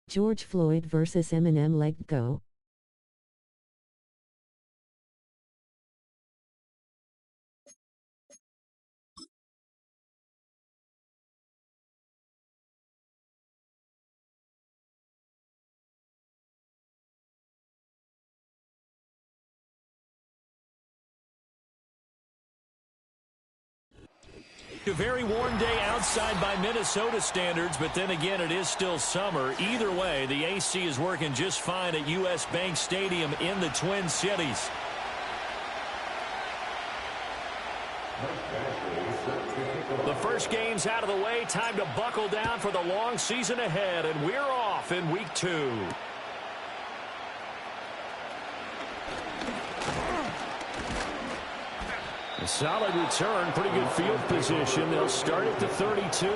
George Floyd versus Eminem. Let go. A very warm day outside by Minnesota standards, but then again, it is still summer. Either way, the AC is working just fine at U.S. Bank Stadium in the Twin Cities. The first game's out of the way. Time to buckle down for the long season ahead, and we're off in week 2. A solid return, pretty good field position. They'll start at the 32.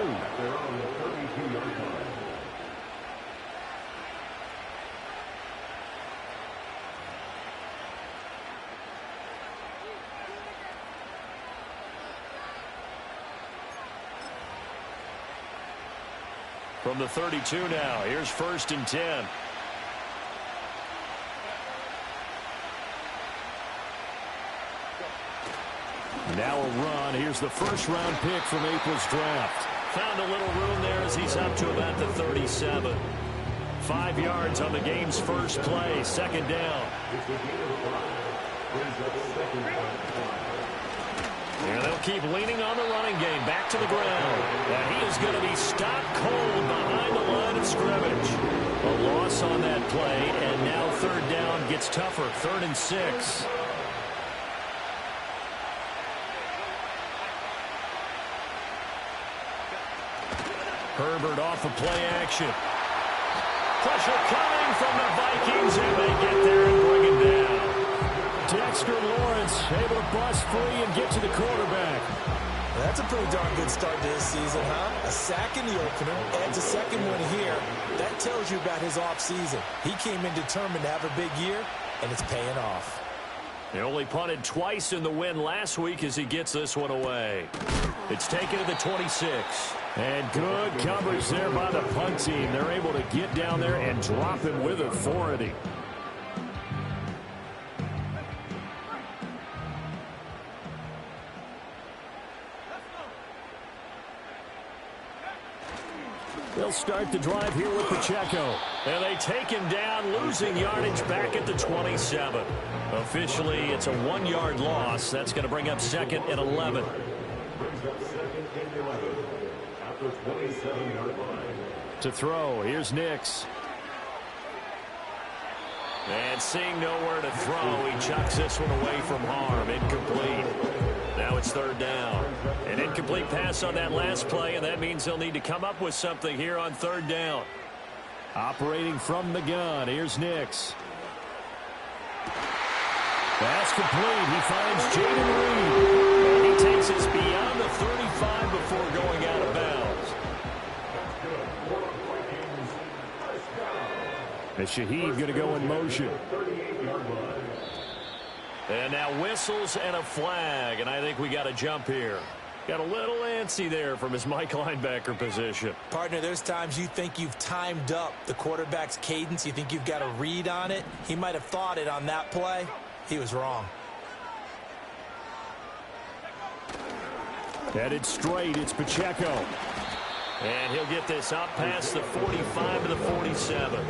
From the 32 now, here's 1st and 10. Now a run. Here's the first-round pick from April's draft. Found a little room there as he's up to about the 37. 5 yards on the game's first play. 2nd down. And they'll keep leaning on the running game. Back to the ground. And he is going to be stopped cold behind the line of scrimmage. A loss on that play, and now 3rd down gets tougher. 3rd and 6. Herbert off of play action. Pressure coming from the Vikings, and they get there and bring him down. Dexter Lawrence able to bust free and get to the quarterback. That's a pretty darn good start to his season, huh? A sack in the opener, adds a second one here. That tells you about his offseason. He came in determined to have a big year, and it's paying off. He only punted twice in the win last week as he gets this one away. It's taken to the 26. And good coverage there by the punt team. They're able to get down there and drop him with authority. They'll start the drive here with Pacheco. And they take him down, losing yardage back at the 27. Officially, it's a 1-yard loss. That's going to bring up 2nd and 11. To throw, here's Nix. And seeing nowhere to throw, he chucks this one away from harm. Incomplete. Now it's 3rd down. An incomplete pass on that last play, and that means they'll need to come up with something here on 3rd down. Operating from the gun, here's Nix. Pass complete. He finds Jaden Reed. And he takes us beyond the 35 before going out of bounds. And Shaheed going to go in motion. And now whistles and a flag, and I think we got a jump here. Got a little antsy there from his Mike linebacker position. Partner, there's times you think you've timed up the quarterback's cadence. You think you've got a read on it. He might have thought it on that play. He was wrong. Headed straight, it's Pacheco. And he'll get this up past the 45 to the 47.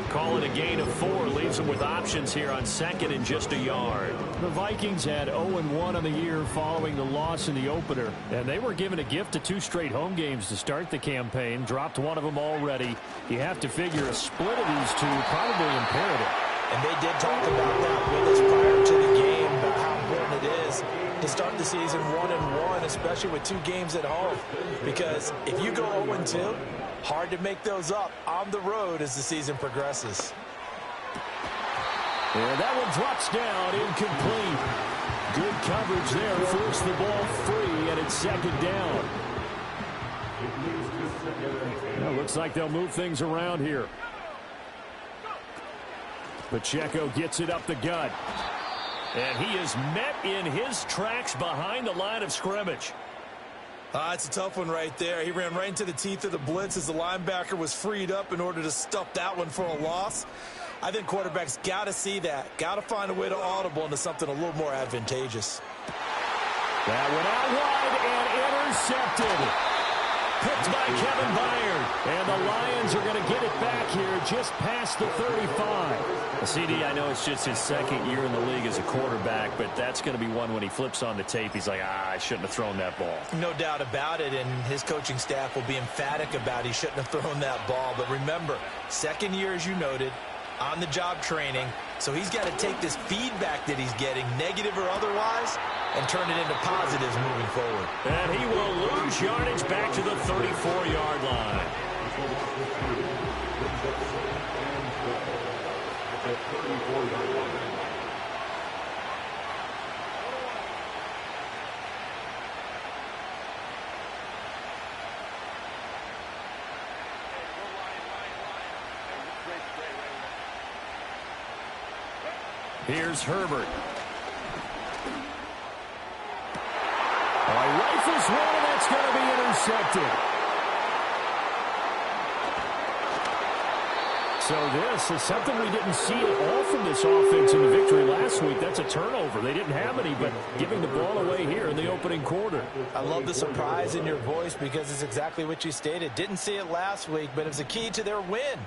Call it a gain of 4, leaves them with options here on 2nd and just a yard. The Vikings had 0-1 on the year following the loss in the opener, and they were given a gift of 2 straight home games to start the campaign. Dropped one of them already. You have to figure a split of these two probably imperative. And they did talk about that with us prior to the game, about how important it is to start the season 1-1, especially with 2 games at home. Because if you go 0-2, hard to make those up on the road as the season progresses. And that one drops down, incomplete. Good coverage there, forced the ball free, and it's 2nd down. Well, looks like they'll move things around here. Pacheco gets it up the gut. And he is met in his tracks behind the line of scrimmage. It's a tough one right there. He ran right into the teeth of the blitz as the linebacker was freed up in order to stuff that one for a loss. I think quarterbacks got to see that. Got to find a way to audible into something a little more advantageous. That went out wide and intercepted. Picked by Kevin Byard. And the Lions are going to get it back here just past the 35. CD, I know it's just his second year in the league as a quarterback, but that's going to be one when he flips on the tape. He's like, I shouldn't have thrown that ball. No doubt about it, and his coaching staff will be emphatic about he shouldn't have thrown that ball. But remember, second year, as you noted, on-the-job training, so he's got to take this feedback that he's getting, negative or otherwise, and turn it into positives moving forward. And he will lose yardage back to the 34-yard line. Here's Herbert. Rifles one, and that's going to be intercepted. So this is something we didn't see at all from this offense in the victory last week. That's a turnover. They didn't have any, but giving the ball away here in the opening quarter. I love the surprise in your voice because it's exactly what you stated. Didn't see it last week, but it was a key to their win.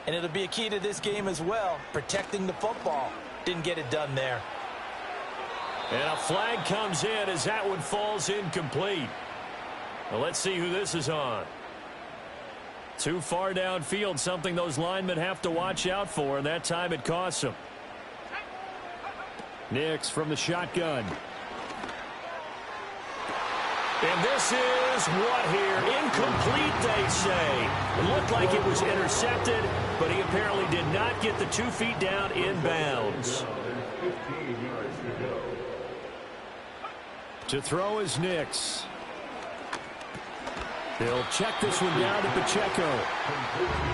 And it'll be a key to this game as well, protecting the football. Didn't get it done there. And a flag comes in as that one falls incomplete. Well, let's see who this is on. Too far downfield, something those linemen have to watch out for, and that time it costs them. Nix from the shotgun. And this is what here? Incomplete, they say. It looked like it was intercepted, but he apparently did not get the 2 feet down inbounds. To throw is Nix. He'll check this one down to Pacheco.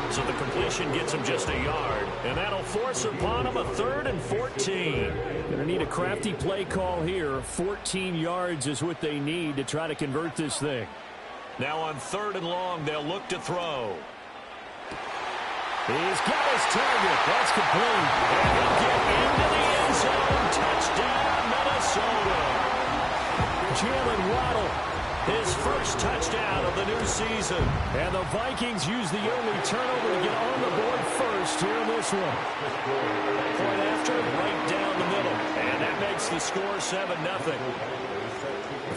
So the completion gets him just a yard, and that'll force upon him a 3rd and 14. Going to need a crafty play call here. 14 yards is what they need to try to convert this thing. Now on 3rd and long, they'll look to throw. He's got his target. That's complete. And he'll get into the end zone. Touchdown, Minnesota. Jalen Waddle, his first touchdown of the new season. And the Vikings use the only turnover to get on the board first here in this one. Point after, right down the middle. And that makes the score 7-0.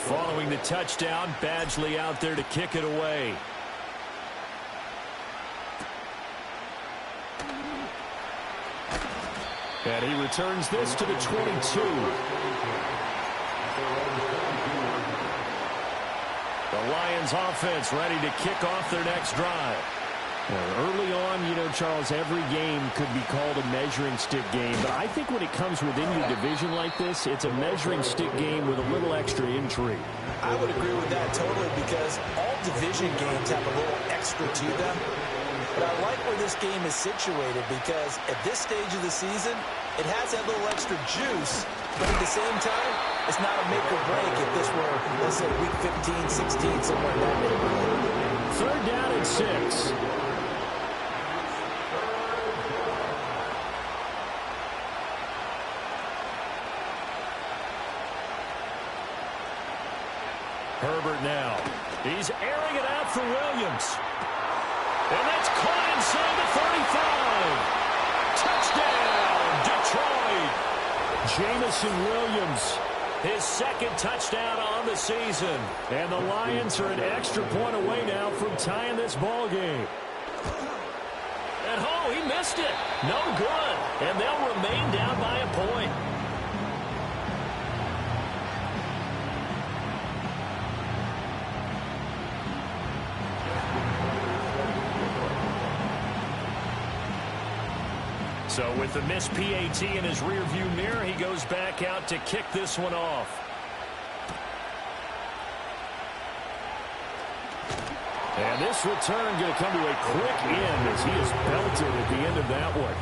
Following the touchdown, Badgley out there to kick it away. And he returns this to the 22. The Lions offense ready to kick off their next drive. Early on, you know, Charles, every game could be called a measuring stick game. But I think when it comes within your division like this, it's a measuring stick game with a little extra intrigue. I would agree with that totally because all division games have a little extra to them. But I like where this game is situated because at this stage of the season, it has that little extra juice. But at the same time, it's not a make or break if this were, let's say, week 15, 16, somewhere in that neighborhood. 3rd down and 6. Herbert now. He's airing it out for Williams. And that's caught inside the 35. Touchdown, Detroit. Jamison Williams, his 2nd touchdown on the season. And the Lions are an extra point away now from tying this ball game. And oh, he missed it. No good. And they'll remain down by a point. So with the missed PAT in his rearview mirror, he goes back out to kick this one off. And this return going to come to a quick end as he is belted at the end of that one.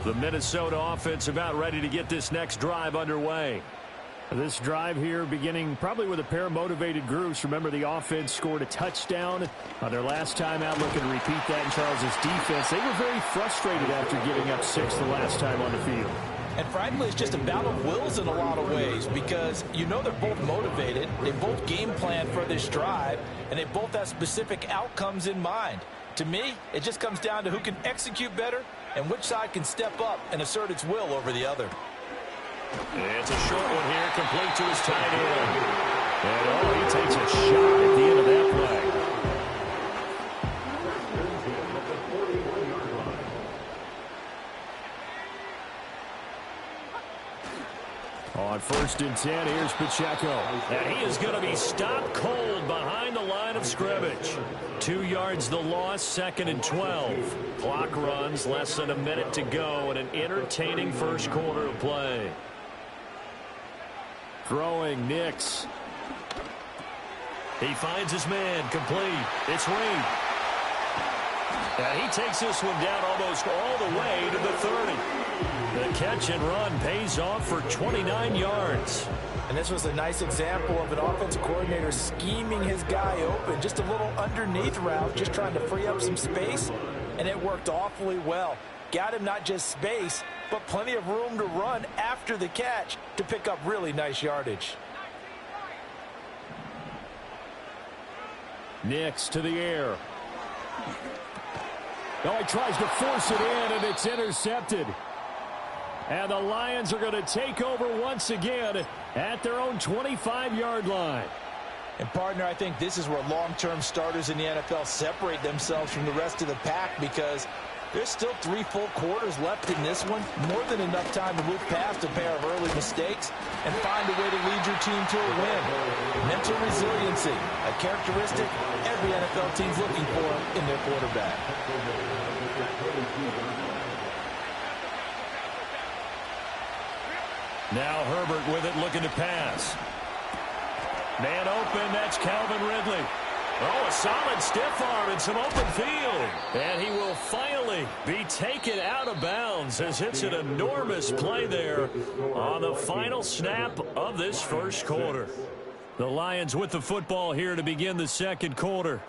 The Minnesota offense about ready to get this next drive underway. This drive here beginning probably with a pair of motivated groups. Remember, the offense scored a touchdown on their last time out. Looking to repeat that in Charles' defense. They were very frustrated after giving up 6 the last time on the field. And frankly, it's just a battle of wills in a lot of ways because you know they're both motivated. They both game plan for this drive, and they both have specific outcomes in mind. To me, it just comes down to who can execute better and which side can step up and assert its will over the other. It's a short one here, complete to his tight end. And he takes a shot at the end of that play. On 1st and 10, here's Pacheco. And he is going to be stopped cold behind the line of scrimmage. 2 yards the loss, 2nd and 12. Clock runs, less than a minute to go, and an entertaining first quarter of play. Throwing, Nix. He finds his man, complete. It's Reed. And he takes this one down almost all the way to the 30. The catch and run pays off for 29 yards. And this was a nice example of an offensive coordinator scheming his guy open. Just a little underneath route, just trying to free up some space, and it worked awfully well. Got him not just space, but plenty of room to run after the catch to pick up really nice yardage. Nix to the air. Oh, he tries to force it in, and it's intercepted. And the Lions are going to take over once again at their own 25-yard line. And, partner, I think this is where long-term starters in the NFL separate themselves from the rest of the pack because there's still 3 full quarters left in this one. More than enough time to move past a pair of early mistakes and find a way to lead your team to a win. Mental resiliency, a characteristic every NFL team's looking for in their quarterback. Now Herbert with it, looking to pass. Man open, that's Calvin Ridley. Oh, a solid stiff arm and some open field. And he will finally be taken out of bounds as it's an enormous play there on the final snap of this first quarter. The Lions with the football here to begin the second quarter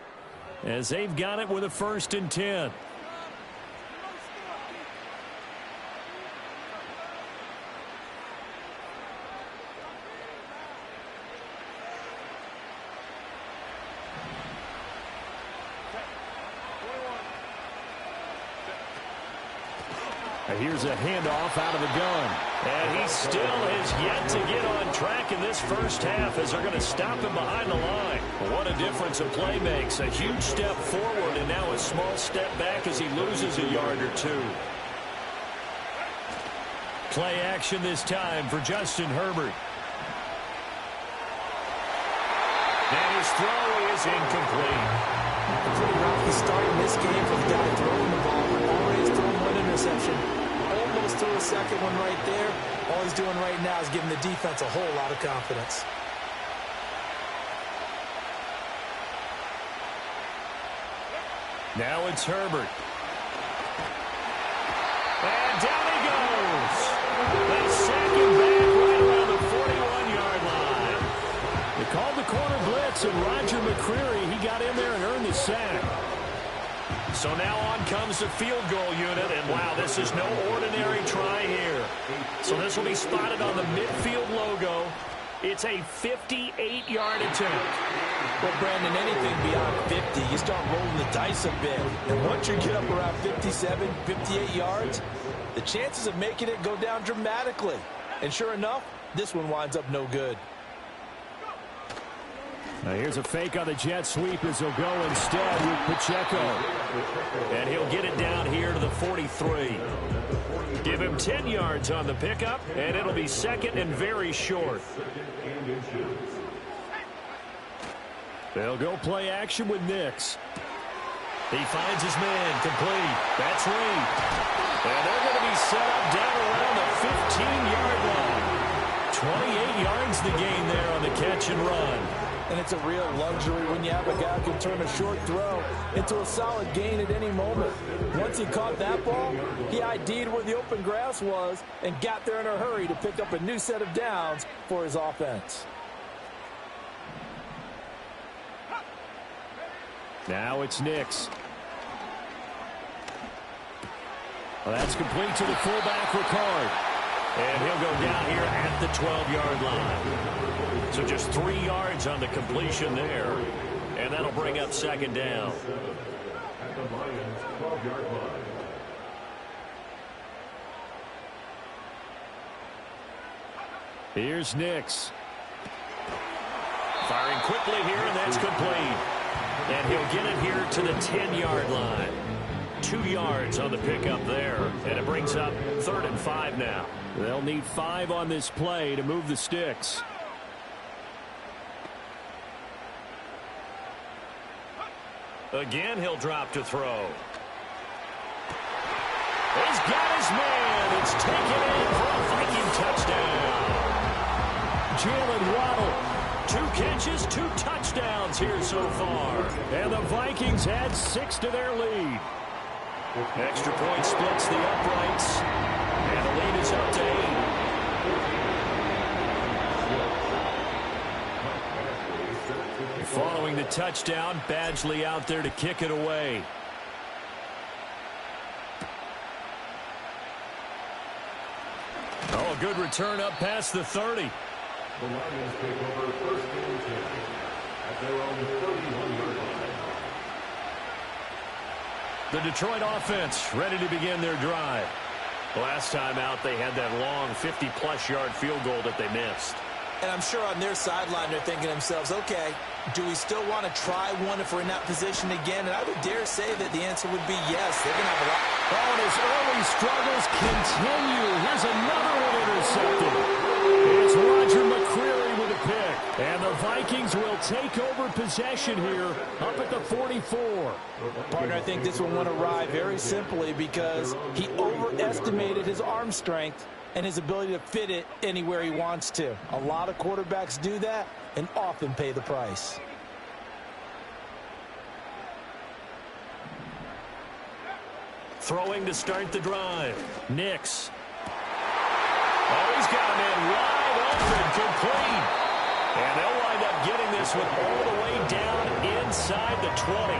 as they've got it with a 1st and 10. Here's a handoff out of the gun. And he still has yet to get on track in this first half as they're going to stop him behind the line. What a difference a play makes. A huge step forward and now a small step back as he loses a yard or 2. Play action this time for Justin Herbert. And his throw is incomplete. A pretty rocky start in this game for the guy throwing the ball. Already has thrown 1 interception. Almost threw a second one right there. All he's doing right now is giving the defense a whole lot of confidence. Now it's Herbert. And down he goes. They sack him back right around the 41-yard line. They called the corner blitz, and Roger McCreary, he got in there and earned the sack. So now on comes the field goal unit, and wow, this is no ordinary try here. So this will be spotted on the midfield logo. It's a 58-yard attempt. Well, Brandon, anything beyond 50, you start rolling the dice a bit. And once you get up around 57, 58 yards, the chances of making it go down dramatically. And sure enough, this one winds up no good. Now here's a fake on the jet sweep as he'll go instead with Pacheco. And he'll get it down here to the 43. Give him 10 yards on the pickup, and it'll be 2nd and very short. They'll go play action with Nix. He finds his man, complete. That's Reed. And they're going to be set up down around the 15-yard line. 28 yards the gain there on the catch and run. And it's a real luxury when you have a guy who can turn a short throw into a solid gain at any moment. Once he caught that ball, he ID'd where the open grass was and got there in a hurry to pick up a new set of downs for his offense. Now it's Nix. Well, that's complete to the fullback Ricard. And he'll go down here at the 12-yard line. So just 3 yards on the completion there. And that'll bring up second down. At the Lions' 12-yard line. Here's Nix. Firing quickly here, and that's complete. And he'll get it here to the 10-yard line. 2 yards on the pickup there. And it brings up 3rd and 5 now. They'll need 5 on this play to move the sticks. Again, he'll drop to throw. He's got his man. It's taken in for a Viking touchdown. Jalen Waddle. 2 catches, 2 touchdowns here so far. And the Vikings add 6 to their lead. Extra point splits the uprights. And the lead is up to 8. Following the touchdown, Badgley out there to kick it away. Oh, a good return up past the 30. The Lions take over 1st and 10 at their own 31-yard line. The Detroit offense ready to begin their drive. Last time out, they had that long 50-plus yard field goal that they missed. And I'm sure on their sideline they're thinking to themselves, okay, do we still want to try one if we're in that position again? And I would dare say that the answer would be yes. They're going to have a lot. Oh, and his early struggles continue. Here's another one intercepted. It's Roger McCreary with a pick. And the Vikings will take over possession here up at the 44. Partner, I think this one went awry very simply because he overestimated his arm strength and his ability to fit it anywhere he wants to. A lot of quarterbacks do that and often pay the price. Throwing to start the drive. Nix. Oh, he's got him in wide open, complete. And they'll wind up getting this one all the way down inside the 20.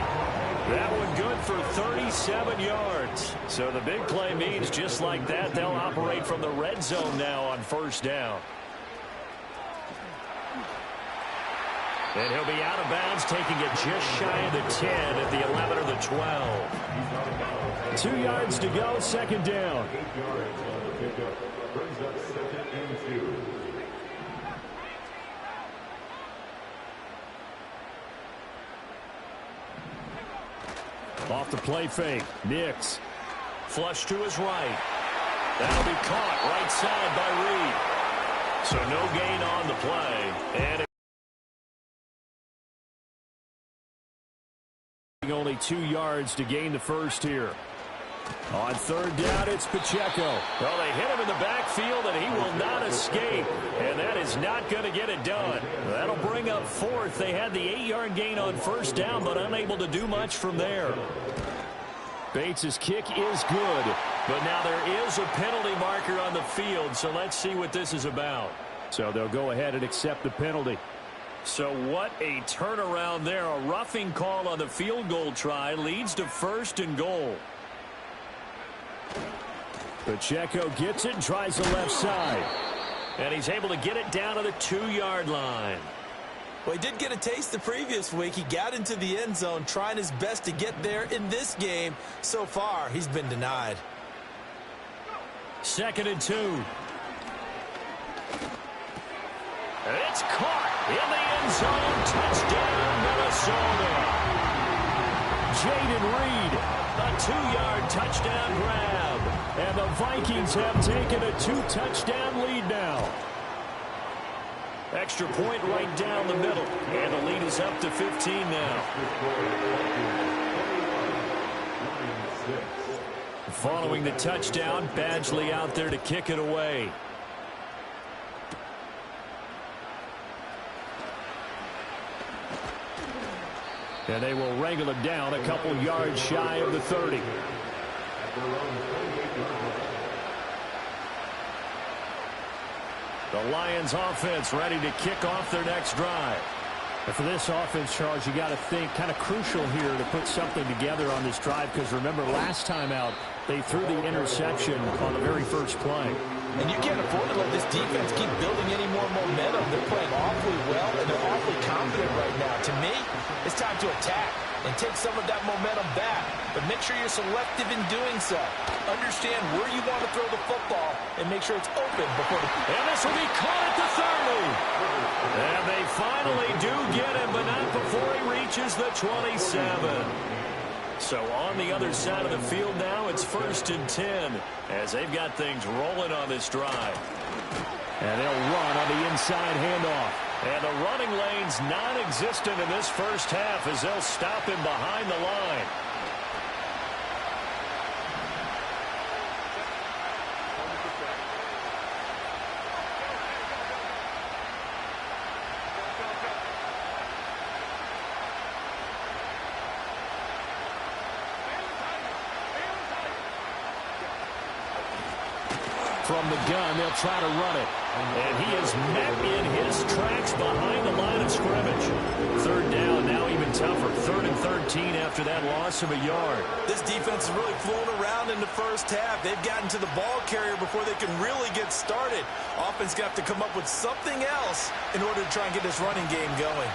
That one good for 37 yards. So the big play means just like that, they'll operate from the red zone now on 1st down. And he'll be out of bounds, taking it just shy of the 10 at the 11 or the 12. 2 yards to go, 2nd down. 8 yards on the pickup. Brings up 2nd and 2. Off the play fake. Nix. Flush to his right. That'll be caught right side by Reed. So no gain on the play. And only 2 yards to gain the first here. On 3rd down, it's Pacheco. Well, they hit him in the backfield, and he will not escape. And that is not going to get it done. That'll bring up 4th. They had the 8-yard gain on 1st down, but unable to do much from there. Bates' kick is good, but now there is a penalty marker on the field, so let's see what this is about. So they'll go ahead and accept the penalty. So what a turnaround there. A roughing call on the field goal try leads to 1st and goal. Pacheco gets it and tries the left side. And he's able to get it down to the 2-yard line. Well, he did get a taste the previous week. He got into the end zone trying his best to get there in this game. So far, he's been denied. 2nd and 2. It's caught in the end zone. Touchdown, Minnesota. Jaden Reed, a 2-yard touchdown grab. And the Vikings have taken a 2-touchdown lead now. Extra point right down the middle. And the lead is up to 15 now. Following the touchdown, Badgley out there to kick it away. And they will wrangle him down a couple yards shy of the 30. The Lions offense ready to kick off their next drive. And for this offense, Charles, you got to think kind of crucial here to put something together on this drive, because remember last time out they threw the interception on the very first play. And you can't afford to let this defense keep building any more momentum. They're playing awfully well, and they're awfully confident right now. To me, it's time to attack and take some of that momentum back. But make sure you're selective in doing so. Understand where you want to throw the football and make sure it's open before the... And this will be caught at the 30. And they finally do get him, but not before he reaches the 27. So on the other side of the field now, it's 1st and 10 as they've got things rolling on this drive. And they'll run on the inside handoff. And the running lane's non-existent in this first half as they'll stop him behind the line. From the gun, they'll try to run it. And he is met in his tracks behind the line of scrimmage. 3rd down, now even tougher. 3rd and 13 after that loss of a yard. This defense is really flown around in the first half. They've gotten to the ball carrier before they can really get started. Offense got to come up with something else in order to try and get this running game going.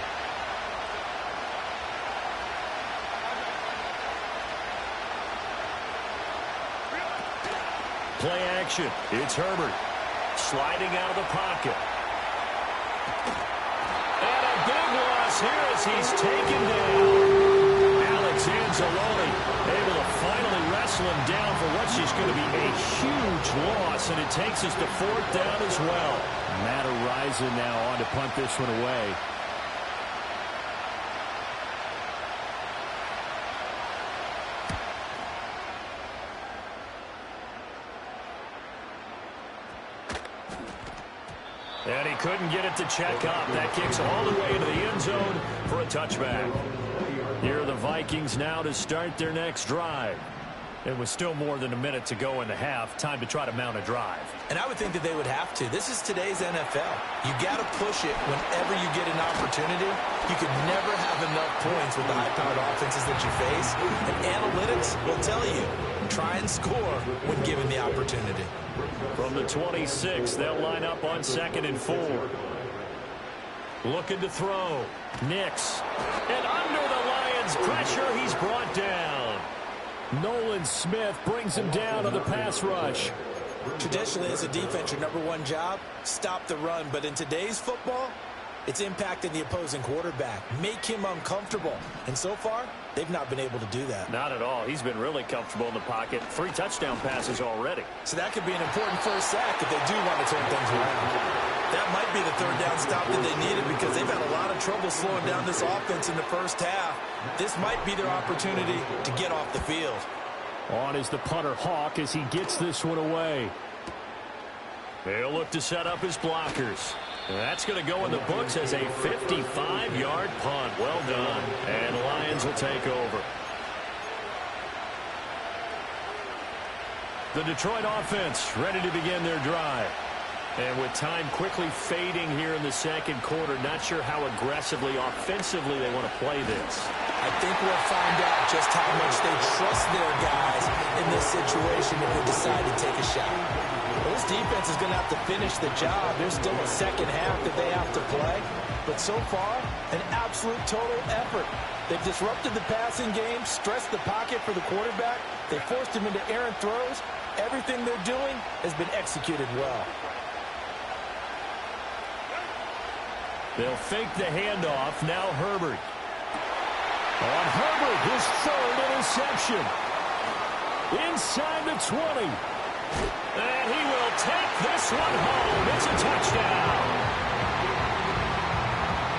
Play action. It's Herbert. Sliding out of the pocket. And a big loss here as he's taken down. Alex Anzalone able to finally wrestle him down for what's just going to be a huge loss. And it takes us to 4th down as well. Matt Araiza now on to punt this one away. And he couldn't get it to check up. That kicks all the way into the end zone for a touchback. Here are the Vikings now to start their next drive. It was still more than a minute to go in the half. Time to try to mount a drive. And I would think that they would have to. This is today's NFL. You got to push it whenever you get an opportunity. You can never have enough points with the high-powered offenses that you face. And analytics will tell you, try and score when given the opportunity. From the 26, they'll line up on 2nd and 4. Looking to throw. Nix. And under the Lions' pressure, he's brought down. Nolan Smith brings him down on the pass rush. Traditionally, as a defense, your number one job, stop the run. But in today's football, it's impacting the opposing quarterback. Make him uncomfortable. And so far, they've not been able to do that. Not at all. He's been really comfortable in the pocket. 3 touchdown passes already. So that could be an important first sack if they do want to turn things around. That might be the 3rd down stop that they needed because they've had a lot of trouble slowing down this offense in the first half. This might be their opportunity to get off the field. On is the punter Hawk as he gets this one away. They'll look to set up his blockers. That's going to go in the books as a 55-yard punt. Well done. And Lions will take over. The Detroit offense ready to begin their drive. And with time quickly fading here in the second quarter, not sure how aggressively, offensively they want to play this. I think we'll find out just how much they trust their guys in this situation if they decide to take a shot. Well, this defense is going to have to finish the job. There's still a second half that they have to play. But so far, an absolute total effort. They've disrupted the passing game, stressed the pocket for the quarterback. They forced him into errant throws. Everything they're doing has been executed well. They'll fake the handoff. Now Herbert. On Herbert, his 3rd interception. Inside the 20. And he will take this one home. It's a touchdown.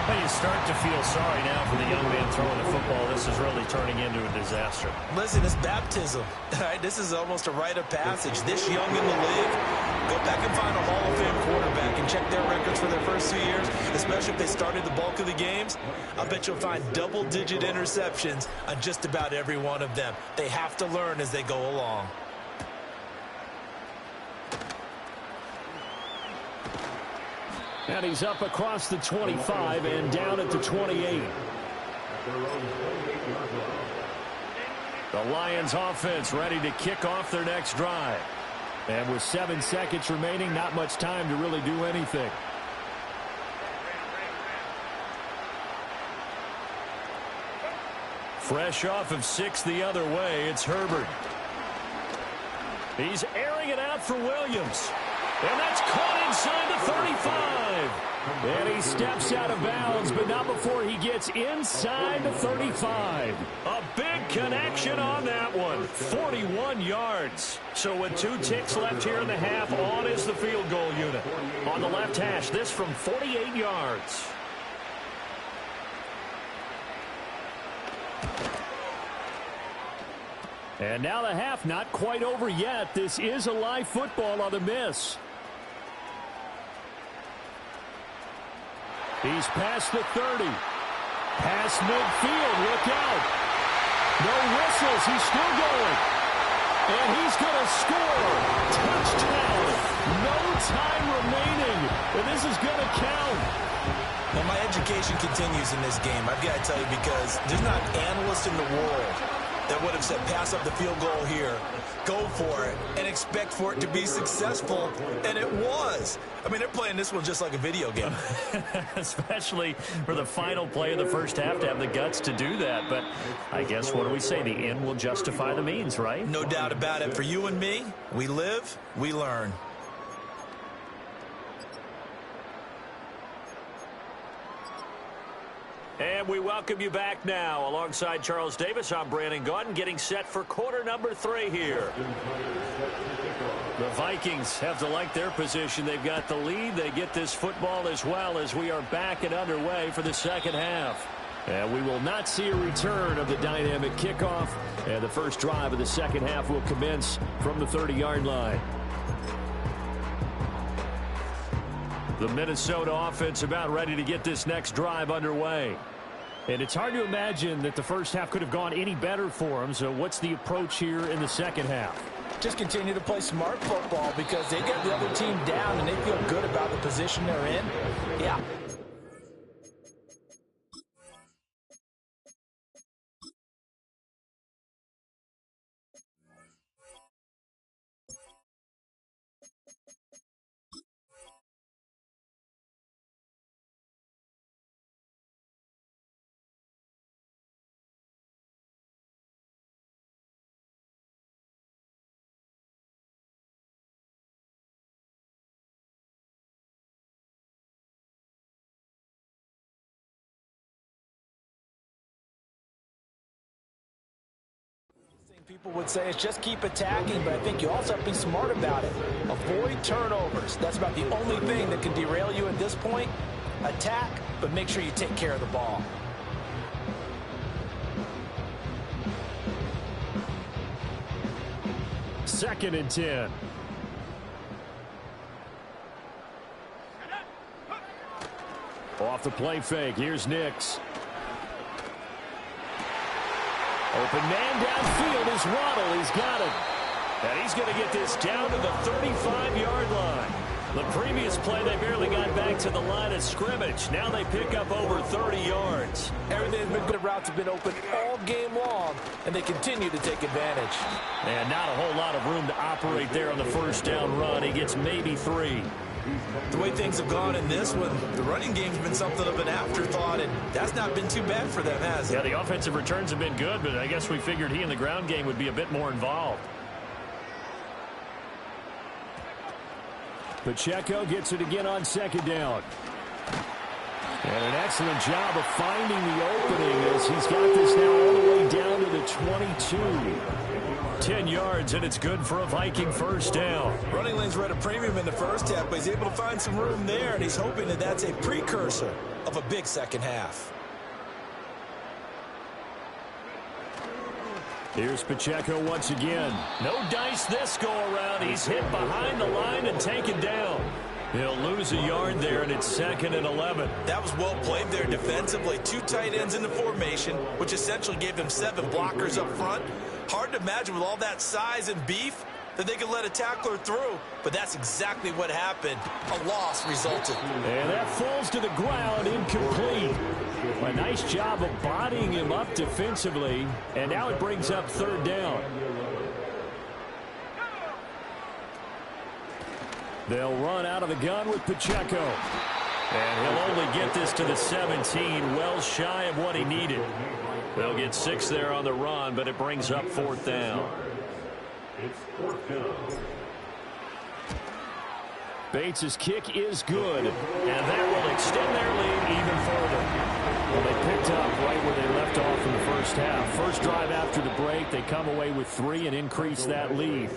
Well, you start to feel sorry now for the young man throwing the football. This is really turning into a disaster. Listen, it's baptism. Right? This is almost a rite of passage. This young in the league, Go back and find a Hall of Fame quarterback and check their records for their first 2 years, especially if they started the bulk of the games. I bet you'll find double-digit interceptions on just about every one of them. They have to learn as they go along. And he's up across the 25 and down at the 28. The Lions offense ready to kick off their next drive. And with 7 seconds remaining, not much time to really do anything. Fresh off of 6 the other way, it's Herbert. He's airing it out for Williams. And that's caught inside the 35. And he steps out of bounds, but not before he gets inside the 35. A big connection on that one. 41 yards. So with 2 ticks left here in the half, on is the field goal unit. On the left hash, this from 48 yards. And now the half not quite over yet. This is a live football on the miss. He's past the 30. Past midfield. Look out. No whistles. He's still going. And he's going to score. Touchdown. No time remaining. And this is going to count. Well, my education continues in this game. I've got to tell you, because there's not an analyst in the world that would have said pass up the field goal here, go for it, and expect for it to be successful. And it was. I mean, they're playing this one just like a video game. Especially for the final play of the first half to have the guts to do that. But I guess, what do we say? The end will justify the means, right? No doubt about it. For you and me, we live, we learn. And we welcome you back now. Alongside Charles Davis, I'm Brandon Gaudin, getting set for quarter number 3 here. The Vikings have to like their position. They've got the lead. They get this football as well, as we are back and underway for the second half. And we will not see a return of the dynamic kickoff. And the first drive of the second half will commence from the 30-yard line. The Minnesota offense about ready to get this next drive underway. And it's hard to imagine that the first half could have gone any better for them. So what's the approach here in the second half? Just continue to play smart football, because they got the other team down and they feel good about the position they're in. Yeah. People would say is just keep attacking, but I think you also have to be smart about it. Avoid turnovers. That's about the only thing that can derail you at this point. Attack, but make sure you take care of the ball. Second and 10. Off the play fake. Here's Nix. Open man downfield is Waddle. He's got it. And he's going to get this down to the 35-yard line. The previous play, they barely got back to the line of scrimmage. Now they pick up over 30 yards. Everything's been good. Routes have been open all game long, and they continue to take advantage. And not a whole lot of room to operate there on the first down run. He gets maybe 3. The way things have gone in this one, the running game's been something of an afterthought, and that's not been too bad for them, has it? Yeah, the offensive returns have been good, but I guess we figured he in the ground game would be a bit more involved. Pacheco gets it again on second down. And an excellent job of finding the opening as he's got this now all the way down to the 22. 10 yards, and it's good for a Viking first down. Running lanes were at a premium in the first half, but he's able to find some room there, and he's hoping that that's a precursor of a big second half. Here's Pacheco once again. No dice this go-around. He's hit behind the line and taken down. He'll lose a yard there, and it's 2nd and 11. That was well played there defensively. 2 tight ends in the formation, which essentially gave him 7 blockers up front. Hard to imagine with all that size and beef that they could let a tackler through, but that's exactly what happened. A loss resulted. And that falls to the ground, incomplete. A nice job of bodying him up defensively, and now it brings up 3rd down. They'll run out of the gun with Pacheco. And he'll only get this to the 17, well shy of what he needed. They'll get 6 there on the run, but it brings up 4th down. It's 4th down. Bates' kick is good, and that will extend their lead even further. Well, they picked up right where they left off in the first half. First drive after the break, they come away with 3 and increase that lead.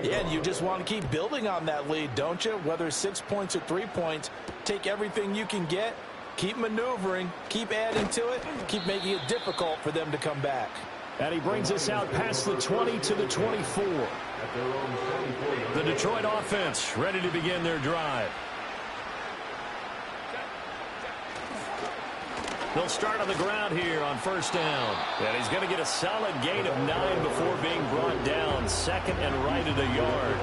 Yeah, and you just want to keep building on that lead, don't you? Whether it's 6 points or 3 points, take everything you can get, keep maneuvering, keep adding to it, keep making it difficult for them to come back. And he brings us out past the 20 to the 24. The Detroit offense ready to begin their drive. They'll start on the ground here on 1st down. And he's going to get a solid gain of 9 before being brought down. 2nd and right at a yard.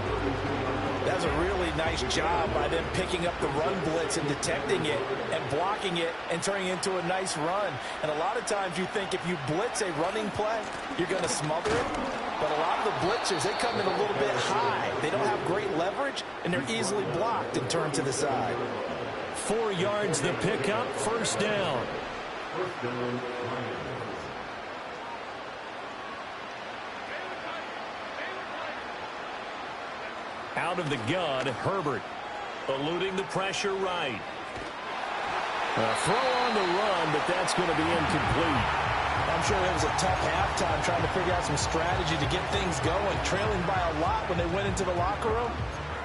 That's a really nice job by them picking up the run blitz and detecting it and blocking it and turning it into a nice run. And a lot of times you think if you blitz a running play, you're going to smother it. But a lot of the blitzers, they come in a little bit high. They don't have great leverage, and they're easily blocked and turned to the side. 4 yards the pickup, 1st down. 1st down, Lions. Out of the gun, Herbert. Eluding the pressure right. A throw on the run, but that's going to be incomplete. I'm sure it was a tough halftime trying to figure out some strategy to get things going, trailing by a lot when they went into the locker room.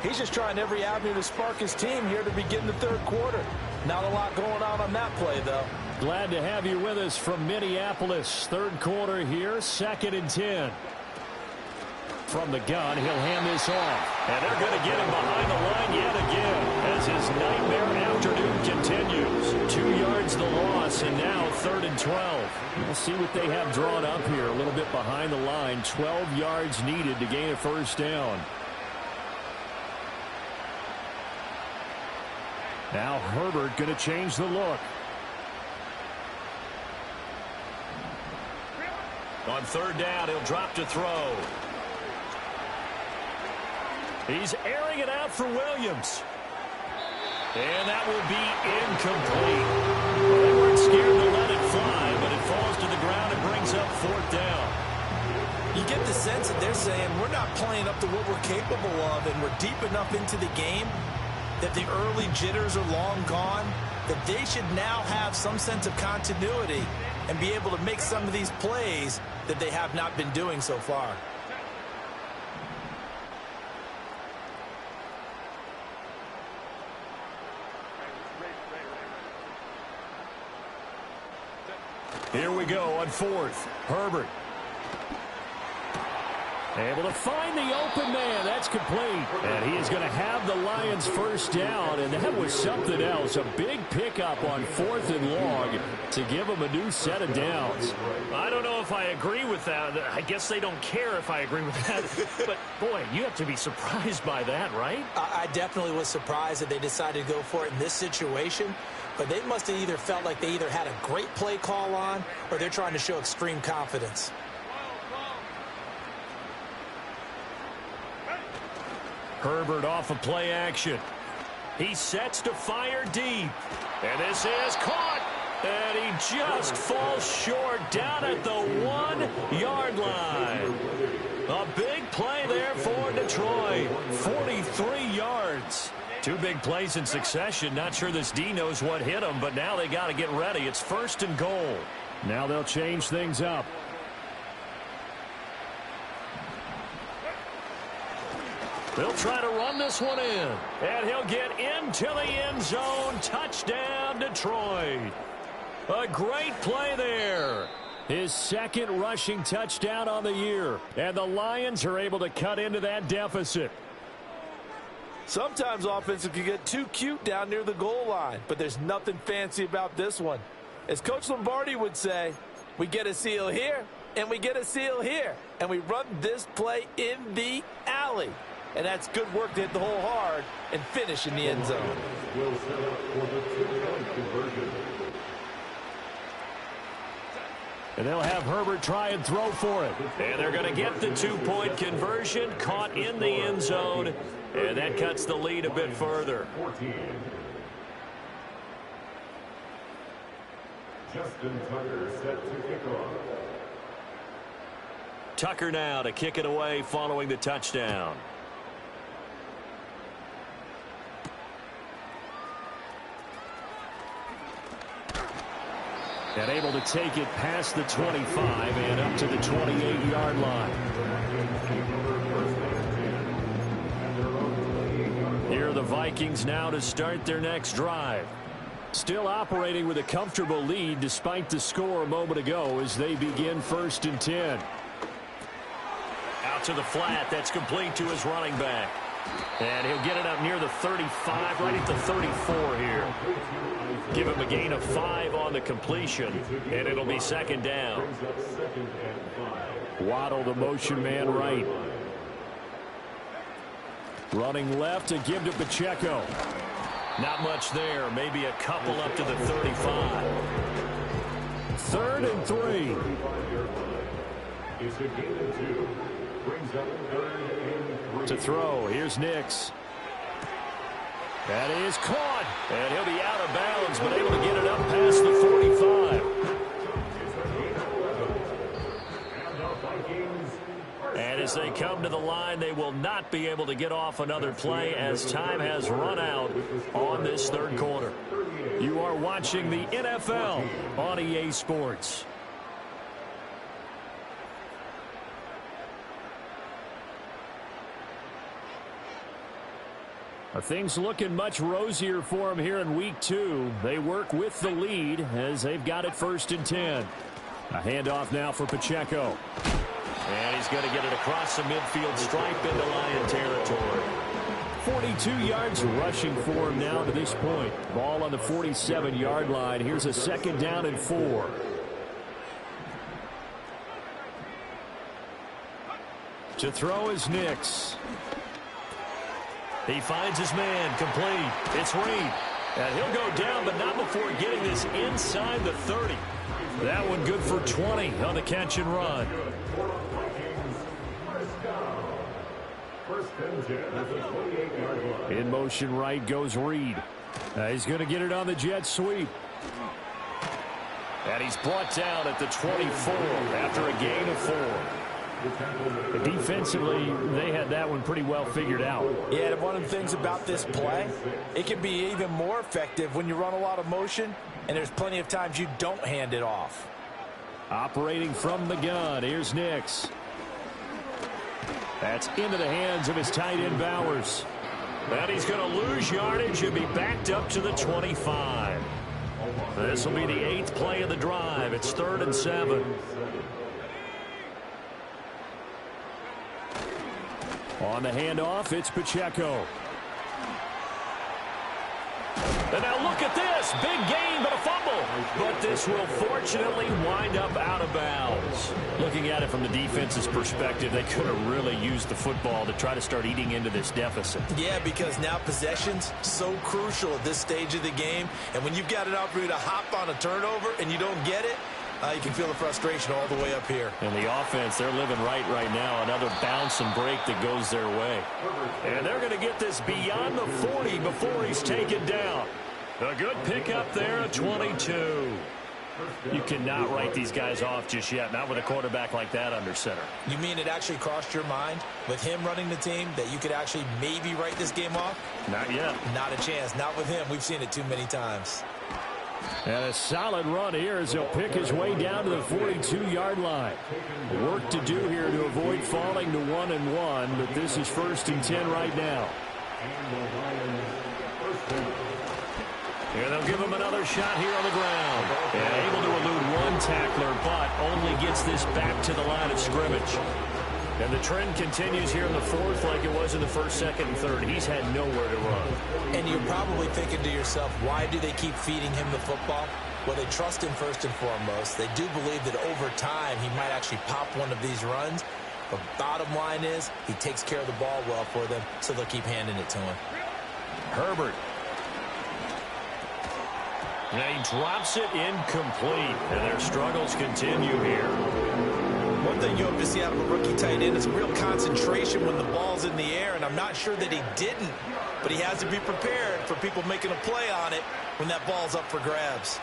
He's just trying every avenue to spark his team here to begin the 3rd quarter. Not a lot going on that play, though. Glad to have you with us from Minneapolis. 3rd quarter here, 2nd and 10. From the gun, he'll hand this off. And they're going to get him behind the line yet again as his nightmare afternoon continues. 2 yards the loss, and now 3rd and 12. We'll see what they have drawn up here. A little bit behind the line. 12 yards needed to gain a 1st down. Now Herbert going to change the look. On 3rd down, he'll drop to throw. He's airing it out for Williams. And that will be incomplete. Well, they weren't scared to let it fly, but it falls to the ground and brings up 4th down. You get the sense that they're saying we're not playing up to what we're capable of, and we're deep enough into the game that the early jitters are long gone, that they should now have some sense of continuity and be able to make some of these plays that they have not been doing so far. Here we go on 4th. Herbert. Able to find the open man. That's complete. And he is going to have the Lions 1st down. And that was something else. A big pickup on 4th and long to give them a new set of downs. I don't know if I agree with that. I guess they don't care if I agree with that. But, boy, you have to be surprised by that, right? I definitely was surprised that they decided to go for it in this situation. But they must have either felt like they either had a great play call on or they're trying to show extreme confidence. Herbert off of play action. He sets to fire deep. And this is caught. And he just falls short down at the 1-yard line. A big play there for Detroit. 43 yards. 2 big plays in succession. Not sure this D knows what hit him, but now they got to get ready. It's 1st and goal. Now they'll change things up. They'll try to run this one in. And he'll get into the end zone. Touchdown, Detroit. A great play there. His second rushing touchdown on the year. And the Lions are able to cut into that deficit. Sometimes offensive can get too cute down near the goal line, but there's nothing fancy about this one. As Coach Lombardi would say, we get a seal here, and we get a seal here, and we run this play in the alley. And that's good work to hit the hole hard and finish in the end zone. Will set up for the two-point conversion. And they'll have Herbert try and throw for it. And they're going to get the two-point conversion, caught in the end zone, and that cuts the lead a bit further. 14. Justin Tucker set to kick off. Tucker now to kick it away following the touchdown. And able to take it past the 25 and up to the 28-yard line. Here are the Vikings now to start their next drive. Still operating with a comfortable lead despite the score a moment ago as they begin 1st and 10. Out to the flat. That's complete to his running back. And he'll get it up near the 35, right at the 34 here. Give him a gain of 5 on the completion, and it'll be 2nd down. Waddle, the motion man, right. Running left to give to Pacheco. Not much there. Maybe a couple up to the 35. 3rd and 3. It's a gain of 2. Brings up 3rd and 3. To throw. Here's Nix. That is caught. And he'll be out of bounds, but able to get it up past the 45. And as they come to the line, they will not be able to get off another play as time has run out on this 3rd quarter. You are watching the NFL on EA Sports. Things looking much rosier for them here in week 2. They work with the lead as they've got it 1st and 10. A handoff now for Pacheco. And he's going to get it across the midfield stripe into Lion territory. 42 yards rushing for him now to this point. Ball on the 47-yard line. Here's a 2nd down and 4. To throw is Nix. He finds his man, complete. It's Reed. And he'll go down, but not before getting this inside the 30. That one good for 20 on the catch and run. In motion right goes Reed. He's going to get it on the jet sweep. And he's brought down at the 24 after a gain of 4. Defensively, they had that one pretty well figured out. Yeah, one of the things about this play, it can be even more effective when you run a lot of motion, and there's plenty of times you don't hand it off. Operating from the gun, here's Nix. That's into the hands of his tight end Bowers. And he's going to lose yardage and be backed up to the 25. This will be the 8th play of the drive. It's 3rd and 7. On the handoff, it's Pacheco. And now look at this. Big gain, but a fumble. But this will fortunately wind up out of bounds. Looking at it from the defense's perspective, they could have really used the football to try to start eating into this deficit. Yeah, because now possession's so crucial at this stage of the game. And when you've got an opportunity to hop on a turnover and you don't get it, you can feel the frustration all the way up here. And the offense, they're living right now. Another bounce and break that goes their way. And they're going to get this beyond the 40 before he's taken down. A good pickup there at 22. You cannot write these guys off just yet, not with a quarterback like that under center. You mean it actually crossed your mind with him running the team that you could actually maybe write this game off? Not yet. Not a chance. Not with him. We've seen it too many times. And a solid run here as he'll pick his way down to the 42-yard line. Work to do here to avoid falling to 1-1, but this is 1st and 10 right now. And they'll give him another shot here on the ground. And able to elude one tackler, but only gets this back to the line of scrimmage. And the trend continues here in the fourth like it was in the first, second, and third. He's had nowhere to run. And you're probably thinking to yourself, why do they keep feeding him the football? Well, they trust him first and foremost. They do believe that over time he might actually pop one of these runs. But bottom line is he takes care of the ball well for them, so they'll keep handing it to him. Herbert. Now he drops it incomplete, and their struggles continue here. One thing you hope to see out of a rookie tight end is real concentration when the ball's in the air, and I'm not sure that he didn't, but he has to be prepared for people making a play on it when that ball's up for grabs.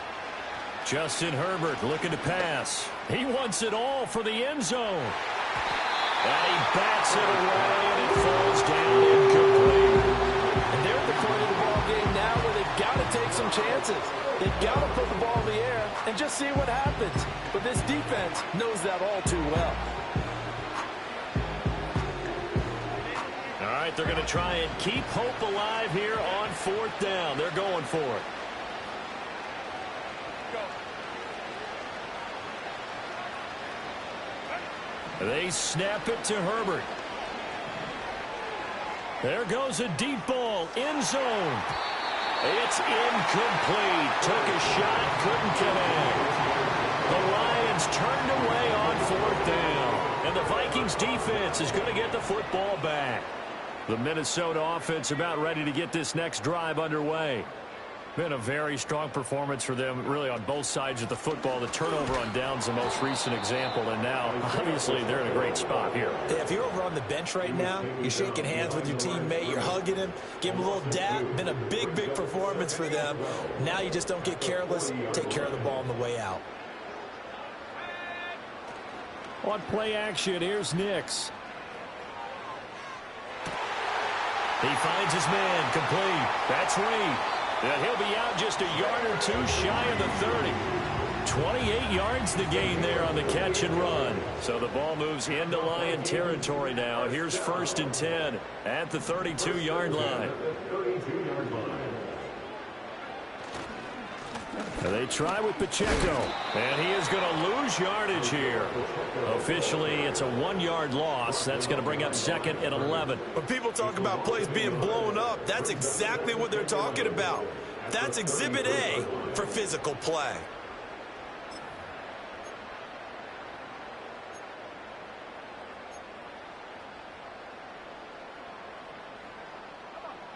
Justin Herbert looking to pass. He wants it all for the end zone. And he bats it away, and it falls down incomplete. And they're at the point of the ball game now where they've got to take some chances. They've got to put the ball in the air and just see what happens. But this defense knows that all too well. All right, they're going to try and keep hope alive here on fourth down. They're going for it. They snap it to Herbert. There goes a deep ball, end zone. It's incomplete. Took a shot, couldn't connect. The Lions turned away on fourth down. And the Vikings defense is going to get the football back. The Minnesota offense about ready to get this next drive underway. Been a very strong performance for them, really, on both sides of the football. The turnover on downs the most recent example, and now, obviously, they're in a great spot here. Yeah, if you're over on the bench right now, you're shaking hands with your teammate, you're hugging him, give him a little dap. Been a big, big performance for them. Now you just don't get careless. Take care of the ball on the way out. On play action, here's Nix. He finds his man, complete. That's Reed. And he'll be out just a yard or two shy of the 30. 28 yards the gain there on the catch and run. So the ball moves into Lion territory now. Here's 1st and 10 at the 32-yard line. And they try with Pacheco, and he is going to lose yardage here. Officially, it's a 1-yard loss. That's going to bring up 2nd and 11. When people talk about plays being blown up, that's exactly what they're talking about. That's Exhibit A for physical play.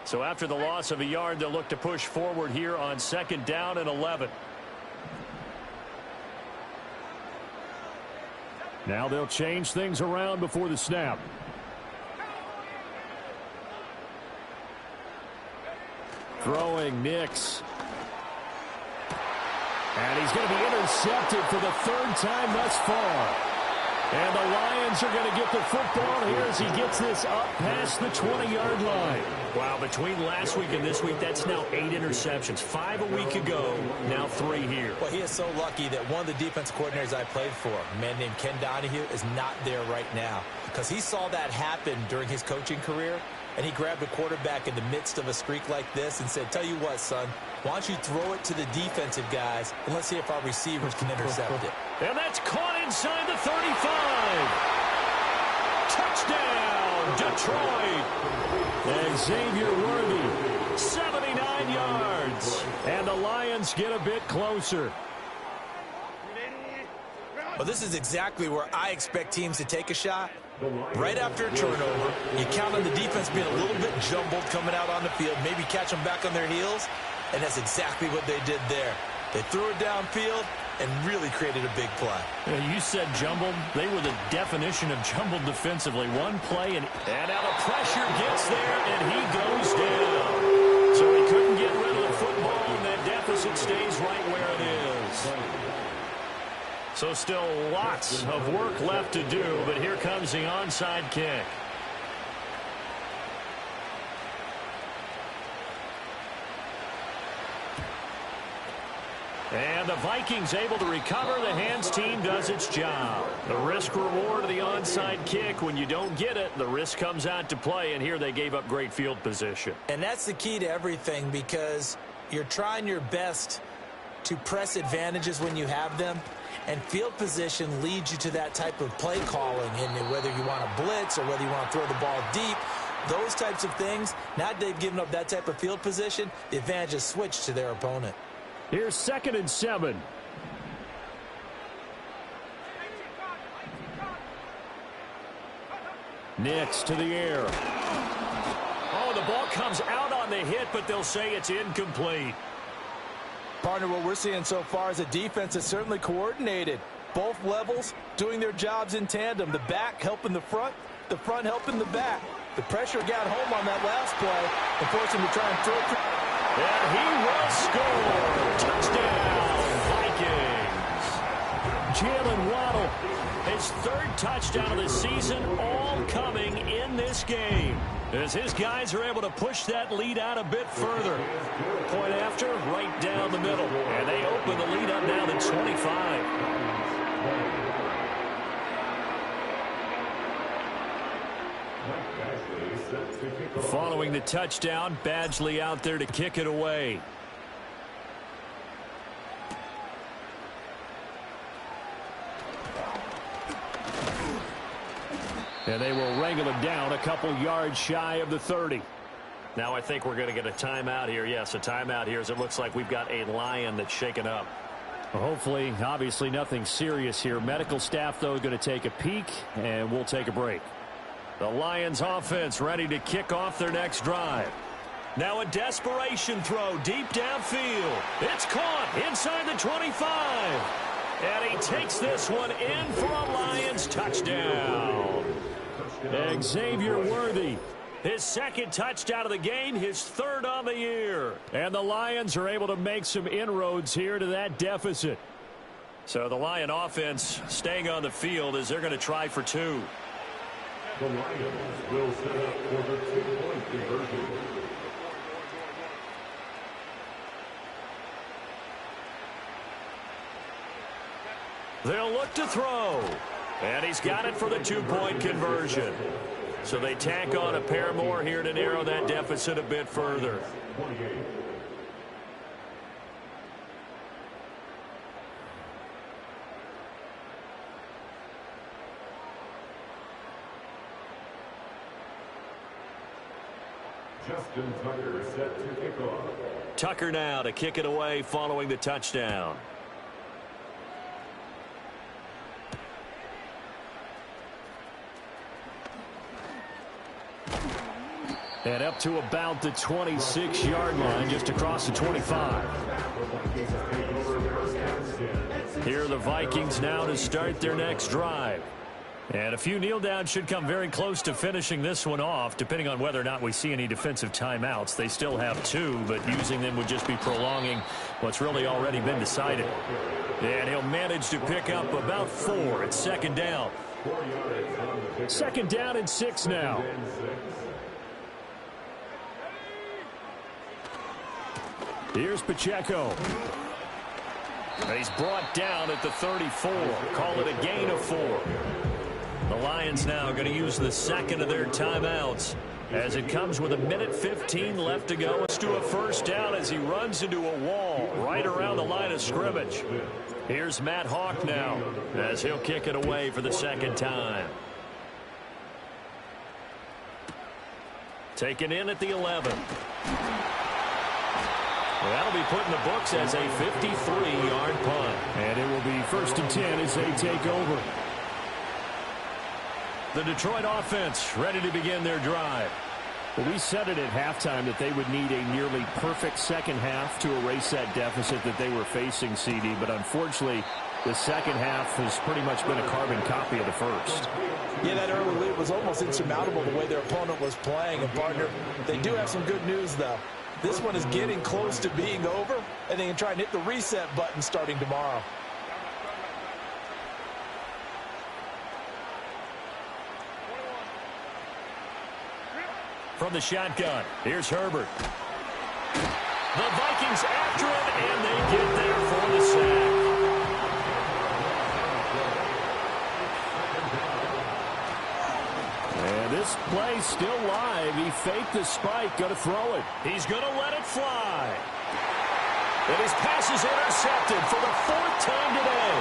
So after the loss of a yard, they'll look to push forward here on 2nd down and 11. Now they'll change things around before the snap. Throwing Nix. And he's going to be intercepted for the 3rd time thus far. And the Lions are going to get the football here as he gets this up past the 20-yard line. Wow, between last week and this week, that's now 8 interceptions. 5 a week ago, now 3 here. Well, he is so lucky that one of the defense coordinators I played for, a man named Ken Donahue, is not there right now. Because he saw that happen during his coaching career, and he grabbed a quarterback in the midst of a streak like this and said, tell you what, son, why don't you throw it to the defensive guys, and let's see if our receivers can intercept it. And that's caught inside the 35. Touchdown, Detroit. And Xavier Worthy, 79 yards. And the Lions get a bit closer. Well, this is exactly where I expect teams to take a shot. Right after a turnover, you count on the defense being a little bit jumbled coming out on the field, maybe catch them back on their heels, and that's exactly what they did there. They threw it downfield and really created a big play. You said jumbled. They were the definition of jumbled defensively. One play, and now the pressure gets there, and he goes down. So he couldn't get rid of the football, and that deficit stays right where it is. So still lots of work left to do, but here comes the onside kick. And the Vikings able to recover. The hands team does its job. The risk reward of the onside kick. When you don't get it, the risk comes out to play, and here they gave up great field position. And that's the key to everything, because you're trying your best to press advantages when you have them. And field position leads you to that type of play calling, and whether you want to blitz or whether you want to throw the ball deep, those types of things. Now that they've given up that type of field position, the advantage is switched to their opponent. Here's 2nd and 7. Nix to the air. Oh, the ball comes out on the hit, but they'll say it's incomplete. Partner, what we're seeing so far is a defense that's certainly coordinated. Both levels doing their jobs in tandem. The back helping the front helping the back. The pressure got home on that last play and forced him to try and throw it. And he will score. Touchdown, Vikings. Jalen Waddle, his 3rd touchdown of the season, all coming in this game, as his guys are able to push that lead out a bit further. Point after, right down the middle. And they open the lead up now to 25. Following the touchdown, Badgley out there to kick it away. And they will wrangle it down a couple yards shy of the 30. Now I think we're going to get a timeout here. Yes, a timeout here as it looks like we've got a Lion that's shaken up. Well, hopefully, obviously nothing serious here. Medical staff, though, going to take a peek, and we'll take a break. The Lions offense ready to kick off their next drive. Now a desperation throw deep downfield. It's caught inside the 25. And he takes this one in for a Lions touchdown. Xavier Worthy, his 2nd touchdown of the game, his 3rd on the year. And the Lions are able to make some inroads here to that deficit. So the Lion offense staying on the field as they're going to try for 2. The Lions will set up for the 2-point conversion. They'll look to throw. And he's got it for the 2-point conversion. So they tack on a pair more here to narrow that deficit a bit further. 28. Justin Tucker set to kick off. Tucker now to kick it away following the touchdown. And up to about the 26-yard line, just across the 25. Here are the Vikings now to start their next drive. And a few kneel downs should come very close to finishing this one off, depending on whether or not we see any defensive timeouts. They still have 2, but using them would just be prolonging what's really already been decided. And he'll manage to pick up about 4. It's 2nd down. 2nd down and 6 now. Here's Pacheco. He's brought down at the 34. Call it a gain of 4. The Lions now going to use the 2nd of their timeouts as it comes with 1:15 left to go. Let's do a 1st down as he runs into a wall right around the line of scrimmage. Here's Matt Hawk now as he'll kick it away for the 2nd time. Taken in at the 11. That'll be put in the books as a 53-yard punt. And it will be 1st and 10 as they take over. The Detroit offense ready to begin their drive. Well, we said it at halftime that they would need a nearly perfect second half to erase that deficit that they were facing, CD. But unfortunately, the second half has pretty much been a carbon copy of the first. Yeah, that early lead was almost insurmountable the way their opponent was playing. And, partner, they do have some good news, though. This one is getting close to being over, and they can try and hit the reset button starting tomorrow. From the shotgun, here's Herbert. The Vikings after him, and they get there for the sack. And this play still live. He faked the spike, going to throw it. He's going to let it fly. And his pass is intercepted for the 4th time today.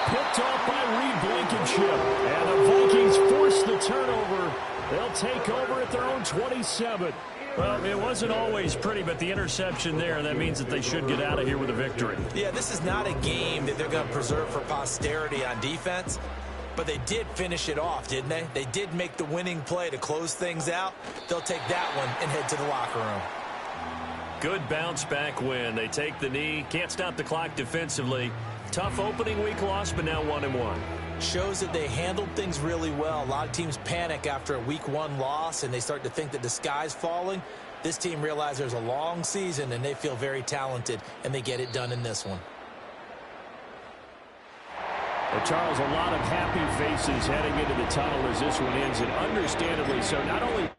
Picked off by Reed Blankenship. And the Vikings force the turnover. They'll take over at their own 27. Well, it wasn't always pretty, but the interception there, that means that they should get out of here with a victory. Yeah, this is not a game that they're going to preserve for posterity on defense, but they did finish it off, didn't they? They did make the winning play to close things out. They'll take that one and head to the locker room. Good bounce-back win. They take the knee. Can't stop the clock defensively. Tough opening week loss, but now 1-1. Shows that they handled things really well. A lot of teams panic after a week 1 loss, and they start to think that the sky's falling. This team realizes there's a long season, and they feel very talented, and they get it done in this one. Well, Charles, a lot of happy faces heading into the tunnel as this one ends, and understandably so. Not only